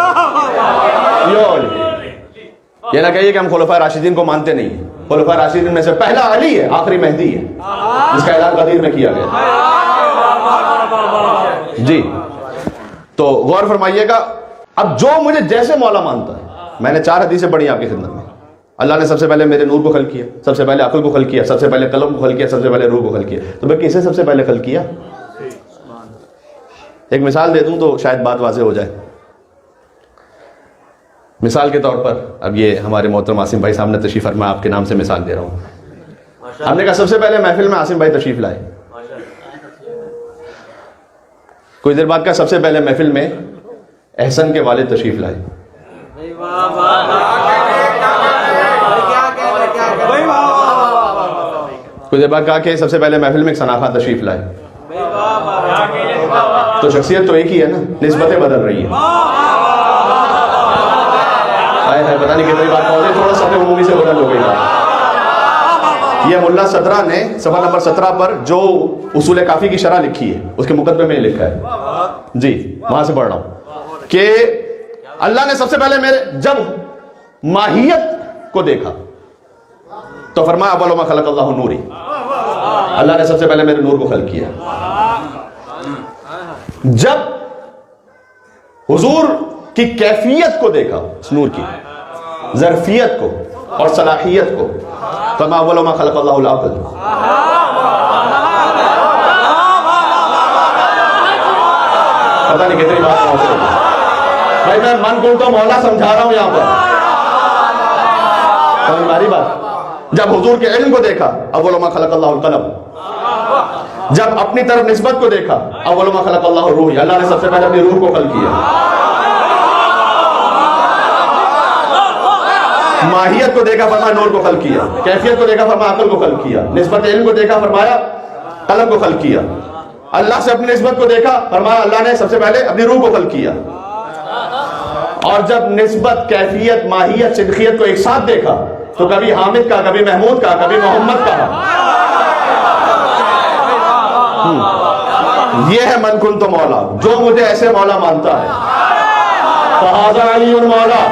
Speaker 2: یہ نہ کہیے کہ ہم خلفائے راشدین کو مانتے نہیں ہیں. خلفائے راشدین میں سے پہلا علی ہے، آخری مہدی ہے، جس کا اعلان غدیر میں کیا گیا. جی تو غور فرمائیے گا. اب جو مجھے جیسے مولا مانتا ہے میں نے 4 حدیثیں پڑھی آپ کی خدمت میں. اللہ نے سب سے پہلے میرے نور کو خلق کیا, سب سے پہلے عقل کو خلق کیا, سب سے پہلے قلم کو خلق کیا, سب سے پہلے روح کو خلق کیا. تو میں کسے سب سے پہلے خلق کیا؟ ایک مثال دے دوں تو شاید بات واضح ہو جائے. مثال کے طور پر اب یہ ہمارے محترم عاصم بھائی سامنے تشریف فرما, آپ کے نام سے مثال دے رہا ہوں. ہم نے کہا سب سے پہلے محفل میں عاصم بھائی تشریف لائے. کچھ دیر بعد کا سب سے پہلے محفل میں احسن کے والد تشریف لائے. کچھ دیر بعد کہا کہ سب سے پہلے محفل میں ایک ثنا خان تشریف لائے. تو شخصیت تو ایک ہی ہے نا, نسبتیں بدل رہی ہیں. پتہ نہیں کتنی بات پہنچے, تھوڑا سا عمومی سے بدل ہو گئی بات. یہ ملا 17 نے صفحہ نمبر 17 پر جو اصول کافی کی شرح لکھی ہے اس کے مقدمے میں لکھا ہے جی, وہاں سے پڑھ رہا ہوں کہ اللہ نے سب سے پہلے میرے جب ماہیت کو دیکھا تو فرمایا اول ما خلق اللہ نوری, اللہ نے سب سے پہلے میرے نور کو خلق کیا. جب حضور کی کیفیت کو دیکھا, اس نور کی ظرفیت کو اور صلاحیت کو, فرمایا اول ما خلق اللہ العقل. پتہ نہیں کتنی بات پہنچ رہی ہے بھائی, میں من کو تو مولا سمجھا رہا ہوں یہاں پر. ہماری بات جب حضور کے علم کو دیکھا اول ما خلق اللہ القلم, جب اپنی طرف نسبت کو دیکھا اول ما خلق اللہ الروح, اللہ نے سب سے پہلے اپنی روح کو خلق کیا. ماہیت کو دیکھا فرمایا نور کو خلق کیا, کیفیت کو دیکھا فرمایا عقل کو خلق کیا, نسبت علم کو دیکھا فرمایا قلم کو خلق کیا. اللہ سے اپنی نسبت کو دیکھا فرمایا اللہ نے سب سے پہلے اپنی روح کو خلق کیا. اور جب نسبت, کیفیت, ماہیت, صدقیت کو ایک ساتھ دیکھا تو کبھی حامد کا, کبھی محمود کا, کبھی محمد کا. یہ ہے من کنت مولا, جو مجھے ایسے مولا مانتا ہے. فہذا علی مولا.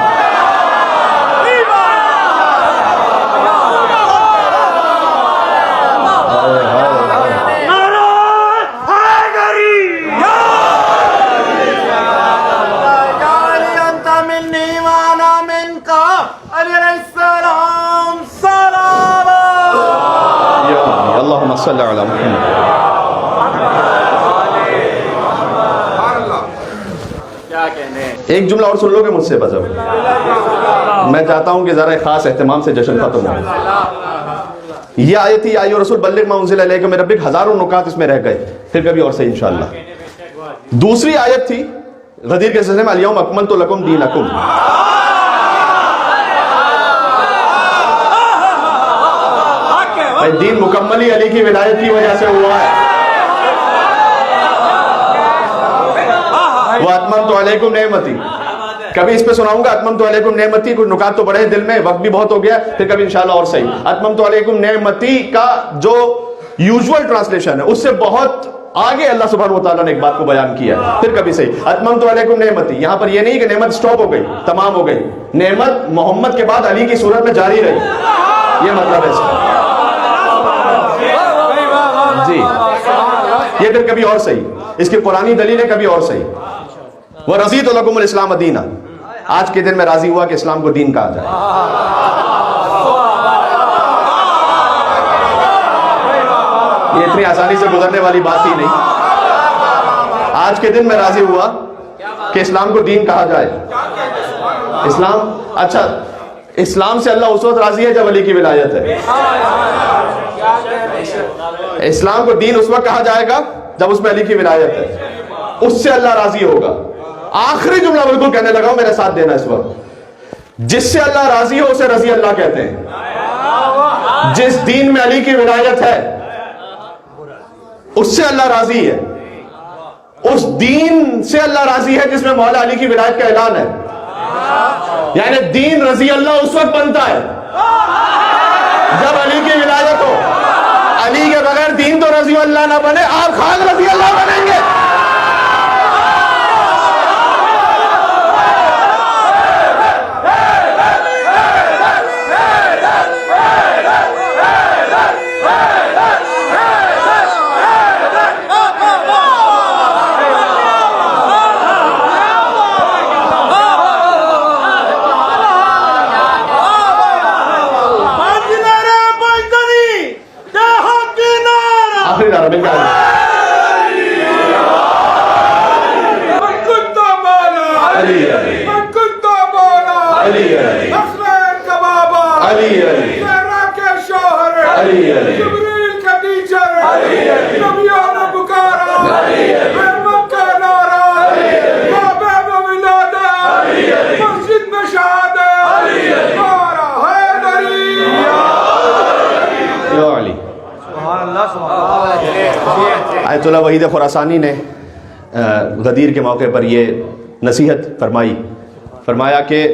Speaker 2: اللہم صلی علی محمد. ایک جملہ اور سن لو گے مجھ سے بس. اب میں چاہتا ہوں کہ ذرا خاص اہتمام سے جشن ختم ہو. یہ آیت تھی یا ایھا الرسول بلغ ما انزل الیک من ربک, ہزاروں نکات اس میں رہ گئے, پھر کبھی اور صحیح انشاءاللہ. دوسری آیت تھی غدیر کے سلسلے میں الیوم اکملت لکم دینکم. دین مکمل ہی علی کی ولایت کی وجہ سے ہوا ہے. وَأَتْمَمْتُ عَلَيْكُمْ نِعْمَتِي, کبھی اس پہ سناؤں گا اتممت علیکم نعمتی. کچھ نکات تو بڑے دل میں, وقت بھی بہت ہو گیا, پھر کبھی انشاءاللہ اور صحیح. اتممت علیکم نعمتی کا جو یوزول ٹرانسلیشن ہے اس سے بہت آگے اللہ سبحانہ وتعالیٰ نے ایک بات کو بیان کیا ہے, پھر کبھی صحیح. اتممت علیکم نعمتی, یہاں پر یہ نہیں کہ نعمت سٹاپ ہو گئی, تمام ہو گئی. نعمت محمد کے بعد علی کی صورت میں جاری رہی, یہ مطلب ہے اس کا جی. یہ پھر کبھی اور صحیح, اس کی قرآنی دلیل ہے, کبھی اور صحیح. وَرَضِيتُ لَكُمُ الْإِسْلَامَ دِينًا, آج کے دن میں راضی ہوا کہ اسلام کو دین کہا جائے. یہ اتنی آسانی سے گزرنے والی بات ہی نہیں. آج کے دن میں راضی ہوا کہ اسلام کو دین کہا جائے. اسلام, اچھا اسلام سے اللہ اس وقت راضی ہے جب علی کی ولایت ہے. اسلام کو دین اس وقت کہا جائے گا جب اس میں علی کی ولایت ہے, اس سے اللہ راضی ہوگا. آخری جملہ بالکل کہنے لگا ہوں, میرے ساتھ دینا اس وقت. جس سے اللہ راضی ہو اسے رضی اللہ کہتے ہیں. جس دین میں علی کی ولایت ہے اس سے اللہ راضی ہے. اس دین سے اللہ راضی ہے جس میں مولا علی کی ولایت کا اعلان ہے. یعنی دین رضی اللہ اس وقت بنتا ہے جب علی کی ولایت ہو. علی کے بغیر دین تو رضی اللہ نہ بنے, آپ خان رضی اللہ بنیں گے.
Speaker 3: جبریل کا ٹیچر نبیوں نے پکارا رحمت کا نعرہ ماں باپ ولادت مسجد میں شہادت نعرہ حیدری
Speaker 1: یا علی.
Speaker 3: سبحان اللہ سبحان اللہ.
Speaker 2: آیت اللہ وحید خراسانی نے غدیر کے موقع پر یہ نصیحت فرمایا کہ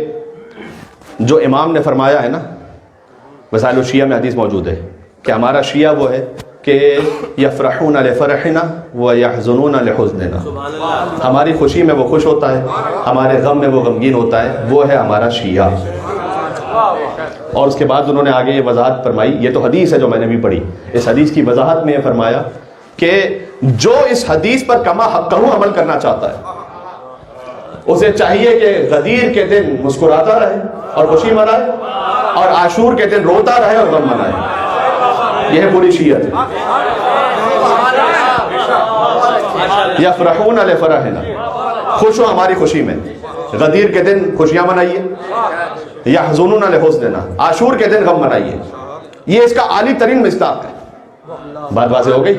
Speaker 2: جو امام نے فرمایا ہے نا، وسائل الشیعہ میں حدیث موجود ہے کہ ہمارا شیعہ وہ ہے کہ یفرحون لفرحنا ویحزنون لحزننا، ہماری خوشی میں وہ خوش ہوتا ہے، ہمارے غم میں وہ غمگین ہوتا ہے، وہ ہے ہمارا شیعہ. اور اس کے بعد انہوں نے آگے یہ وضاحت فرمائی، یہ تو حدیث ہے جو میں نے بھی پڑھی، اس حدیث کی وضاحت میں یہ فرمایا کہ جو اس حدیث پر کما حقہ عمل کرنا چاہتا ہے اسے چاہیے کہ غدیر کے دن مسکراتا رہے اور خوشی منائے، اور عاشور کے دن روتا رہے اور غم منائے. یہ ہے پوری شیعت. یفرحون لفرحنا، خوش ہو ہماری خوشی میں، غدیر کے دن خوشیاں منائیے. یحزنون لحزننا، عاشور کے دن غم منائیے. یہ اس کا عالی ترین مصداق ہے. بات واضح ہو گئی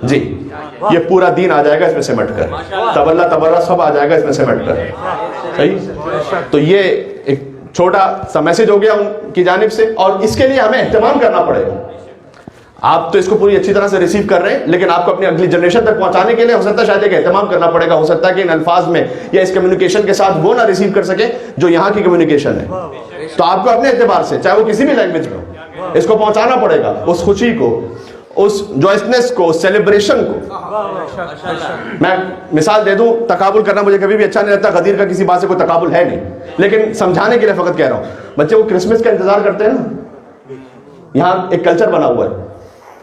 Speaker 2: جی. یہ پورا دین آ جائے گا اس میں سمٹ کر، تولہ تبرہ سب آ جائے گا اس میں سمٹ کر. صحیح. تو یہ ایک چھوٹا سا میسج ہو گیا ان کی جانب سے، اور اس کے لیے ہمیں اہتمام کرنا پڑے گا. آپ تو اس کو پوری اچھی طرح سے ریسیو کر رہے ہیں، لیکن آپ کو اپنی اگلی جنریشن تک پہنچانے کے لیے ہو سکتا ہے شاید ایک اہتمام کرنا پڑے گا. ہو سکتا ہے کہ ان الفاظ میں یا اس کمیونیکیشن کے ساتھ وہ نہ ریسیو کر سکے جو یہاں کی کمیونیکیشن ہے. تو آپ کو اپنے اعتبار سے، چاہے وہ کسی بھی لینگویج میں ہو، اس کو پہنچانا پڑے گا، اس خوشی کو، اس جوائسنس کو، اس سیلیبریشن کو. میں مثال دے دوں، تقابل کرنا مجھے کبھی بھی اچھا نہیں لگتا، غدیر کا کسی بات سے کوئی تقابل ہے نہیں، لیکن سمجھانے کے لیے فقط کہہ رہا ہوں. بچے وہ کرسمس کا انتظار کرتے ہیں نا، یہاں ایک کلچر بنا ہوا ہے.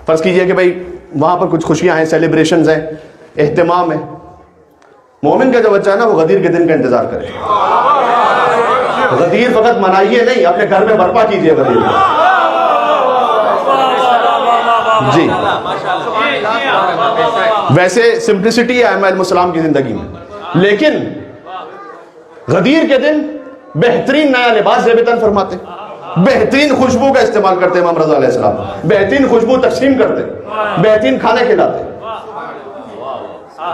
Speaker 2: فرض کیجئے کہ بھائی وہاں پر کچھ خوشیاں ہیں، سیلیبریشنز ہیں، اہتمام ہے. مومن کا جو بچہ ہے نا وہ غدیر کے دن کا انتظار کرے. غدیر فقط منائیے نہیں، اپنے گھر میں برپا کیجئے غدیر کو. جی. ویسے سمپلسٹی ہے ائمہ علیہ السلام کی زندگی میں، لیکن غدیر کے دن بہترین نیا لباس زیبتاً فرماتے، بہترین خوشبو کا استعمال کرتے امام رضا علیہ السلام، بہترین خوشبو تقسیم کرتے، بہترین کھانے کھلاتے.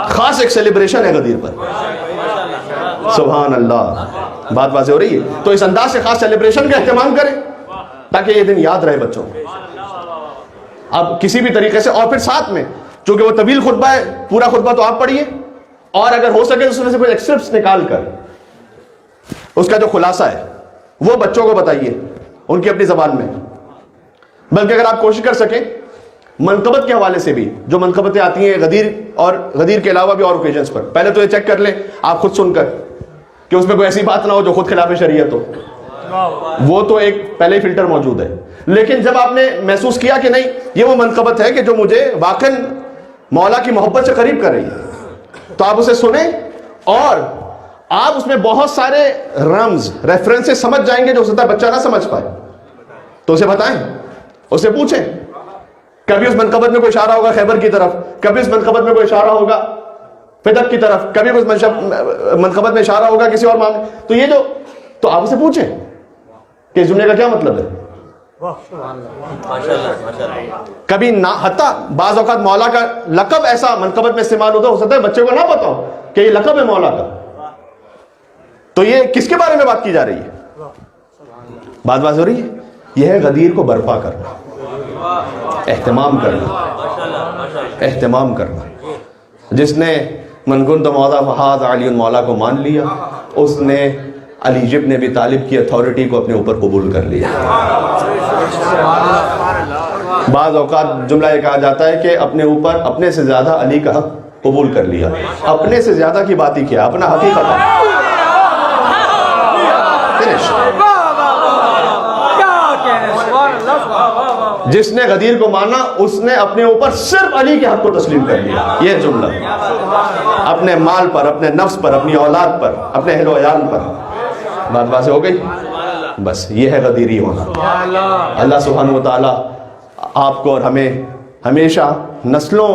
Speaker 2: خاص ایک سیلیبریشن ہے غدیر پر. سبحان اللہ. بات واضح ہو رہی ہے. تو اس انداز سے خاص سیلیبریشن کا اہتمام کریں تاکہ یہ دن یاد رہے بچوں کو. اب کسی بھی طریقے سے، اور پھر ساتھ میں چونکہ وہ طویل خطبہ ہے، پورا خطبہ تو آپ پڑھیے، اور اگر ہو سکے اس میں سے کوئی ایکسٹرپٹس نکال کر اس کا جو خلاصہ ہے وہ بچوں کو بتائیے ان کی اپنی زبان میں. بلکہ اگر آپ کوشش کر سکیں منقبت کے حوالے سے بھی، جو منقبتیں آتی ہیں غدیر اور غدیر کے علاوہ بھی اور اوکیجنز پر، پہلے تو یہ چیک کر لیں آپ خود سن کر کہ اس میں کوئی ایسی بات نہ ہو جو خود خلاف شریعت ہو. وہ تو ایک پہلے ہی فلٹر موجود ہے. لیکن جب آپ نے محسوس کیا کہ نہیں یہ وہ منقبت ہے کہ جو مجھے واقعاً مولا کی محبت سے قریب کر رہی ہے، تو آپ اسے سنیں، اور آپ اس میں بہت سارے رمز، ریفرنسز سمجھ جائیں گے جو ہو سکتا ہے بچہ نہ سمجھ پائے. تو اسے بتائیں، اسے پوچھیں. کبھی اس منقبت میں کوئی اشارہ ہوگا خیبر کی طرف، کبھی اس منقبت میں کوئی اشارہ ہوگا فدق کی طرف، کبھی اس منقبت میں اشارہ ہوگا کسی اور معاملے. تو یہ جو، تو آپ اسے پوچھیں کہ اس جملے کا کیا مطلب ہے. کبھی نہ، حتیٰ بعض اوقات مولا کا لقب ایسا منقبت میں استعمال ہوتا ہو سکتا ہے بچے کو نہ پتا ہو کہ یہ لقب ہے مولا کا. تو یہ کس کے بارے میں بات کی جا رہی ہے؟ بات واضح ہو رہی ہے. یہ ہے غدیر کو برپا کرنا، اہتمام کرنا، اہتمام کرنا. جس نے من کنت مولا فہذ علی مولا کو مان لیا، اس نے علی ابن ابی طالب کی اتھارٹی کو اپنے اوپر قبول کر لیا. بعض اوقات جملہ یہ کہا جاتا ہے کہ اپنے اوپر اپنے سے زیادہ علی کا حق قبول کر لیا. اپنے سے زیادہ کی بات ہی کیا، اپنا حق ہی ختم. جس نے غدیر کو مانا اس نے اپنے اوپر صرف علی کے حق کو تسلیم کر لیا. یہ جملہ اپنے مال پر، اپنے نفس پر، اپنی اولاد پر، اپنے اہل و عیال پر. بات واضح ہو گئی. بس یہ ہے غدیری ہونا. اللہ سبحانہ و تعالی آپ کو اور ہمیں ہمیشہ نسلوں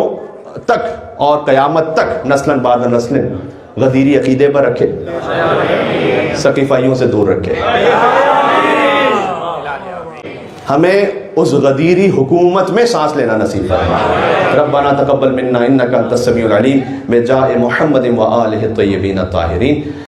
Speaker 2: تک اور قیامت تک نسلاً بعد نسلیں غدیری عقیدے پر رکھے، سقیفائیوں سے دور رکھے. ہمیں اس غدیری حکومت میں سانس لینا نصیب فرما. ربنا تقبل منا انک انت السمیع العلیم بجاہ محمد و آلہ الطیبین الطاہرین.